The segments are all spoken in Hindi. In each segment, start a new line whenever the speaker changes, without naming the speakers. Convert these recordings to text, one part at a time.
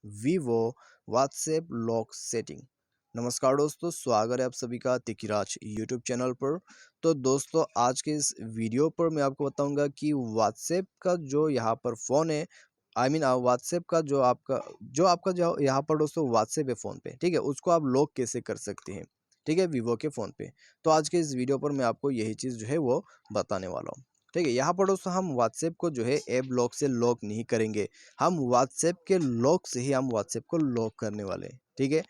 Vivo WhatsApp lock setting. नमस्कार दोस्तों, स्वागत है आप सभी का तिकिराज यूट्यूब चैनल पर। तो दोस्तों, आज के इस वीडियो पर मैं आपको बताऊंगा कि व्हाट्सएप का जो यहाँ पर फ़ोन है, व्हाट्सएप का जो आपका जो यहाँ पर दोस्तों व्हाट्सएप है फ़ोन पे, ठीक है, उसको आप लॉक कैसे कर सकते हैं, ठीक है, वीवो के फ़ोन पे। तो आज के इस वीडियो पर मैं आपको यही चीज़ जो है वो बताने वाला हूँ। ठीक है, यहाँ पर दोस्तों हम व्हाट्सएप को जो है ऐप लॉक से लॉक नहीं करेंगे, हम व्हाट्सएप के लॉक से ही हम व्हाट्सएप को लॉक करने वाले हैं। ठीक है,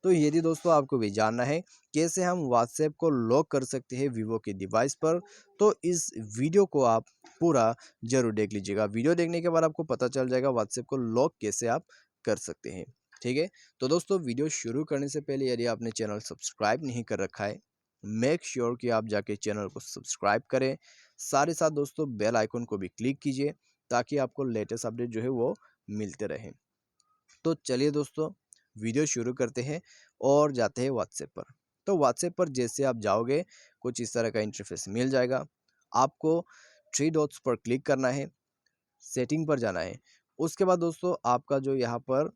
तो यदि दोस्तों आपको भी जानना है कैसे हम व्हाट्सएप को लॉक कर सकते हैं वीवो के डिवाइस पर, तो इस वीडियो को आप पूरा जरूर देख लीजिएगा। वीडियो देखने के बाद आपको पता चल जाएगा व्हाट्सएप को लॉक कैसे आप कर सकते हैं। ठीक है, तो दोस्तों वीडियो शुरू करने से पहले यदि आपने चैनल सब्सक्राइब नहीं कर रखा है, मेक श्योर कि आप जाके चैनल को सब्सक्राइब करें। साथ ही साथ दोस्तों बेल आइकन को भी क्लिक कीजिए ताकि आपको लेटेस्ट अपडेट जो है वो मिलते रहें। तो चलिए दोस्तों, वीडियो शुरू करते हैं और जाते हैं व्हाट्सएप पर। तो व्हाट्सएप पर जैसे आप जाओगे, कुछ इस तरह का इंटरफेस मिल जाएगा। आपको थ्री डॉट्स पर क्लिक करना है, सेटिंग पर जाना है। उसके बाद दोस्तों आपका जो यहाँ पर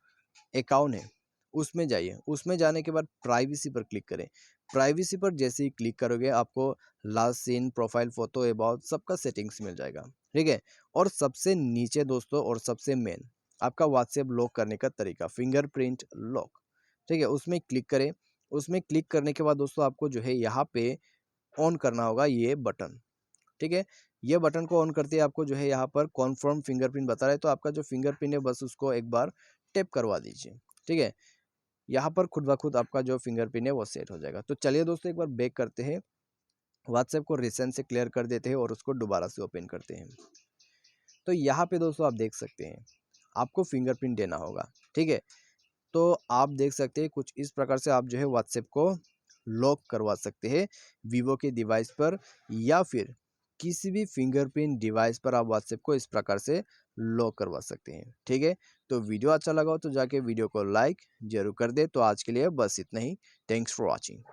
अकाउंट है उसमें जाइए। उसमें जाने के बाद प्राइवेसी पर क्लिक करें। प्राइवेसी पर जैसे ही क्लिक करोगे आपको last seen, profile, photo, about सबका सेटिंग्स मिल जाएगा। ठीक है, और सबसे नीचे दोस्तों और सबसे मेन आपका व्हाट्सएप लॉक करने का तरीका, फिंगरप्रिंट लॉक। ठीक है, उसमें क्लिक करें। उसमें क्लिक करने के बाद दोस्तों आपको जो है यहाँ पे ऑन करना होगा ये बटन। ठीक है, ये बटन को ऑन करते ही आपको जो है यहाँ पर कॉन्फर्म फिंगरप्रिंट बता रहा है, तो आपका जो फिंगरप्रिंट है बस उसको एक बार टैप करवा दीजिए। ठीक है, यहाँ पर खुद ब खुद आपका जो फिंगरप्रिंट है वो सेट हो जाएगा। तो चलिए दोस्तों एक बार बैक करते हैं, व्हाट्सएप को रिसेंट से क्लियर कर देते हैं और उसको दोबारा से ओपन करते हैं। तो यहाँ पे दोस्तों आप देख सकते हैं आपको फिंगरप्रिंट देना होगा। ठीक है, तो आप देख सकते हैं कुछ इस प्रकार से आप जो है व्हाट्सएप को लॉक करवा सकते हैं वीवो के डिवाइस पर, या फिर किसी भी फिंगरप्रिंट डिवाइस पर आप व्हाट्सएप को इस प्रकार से लॉक करवा सकते हैं। ठीक है, तो वीडियो अच्छा लगा हो तो जाके वीडियो को लाइक जरूर कर दे। तो आज के लिए बस इतना ही। Thanks for watching.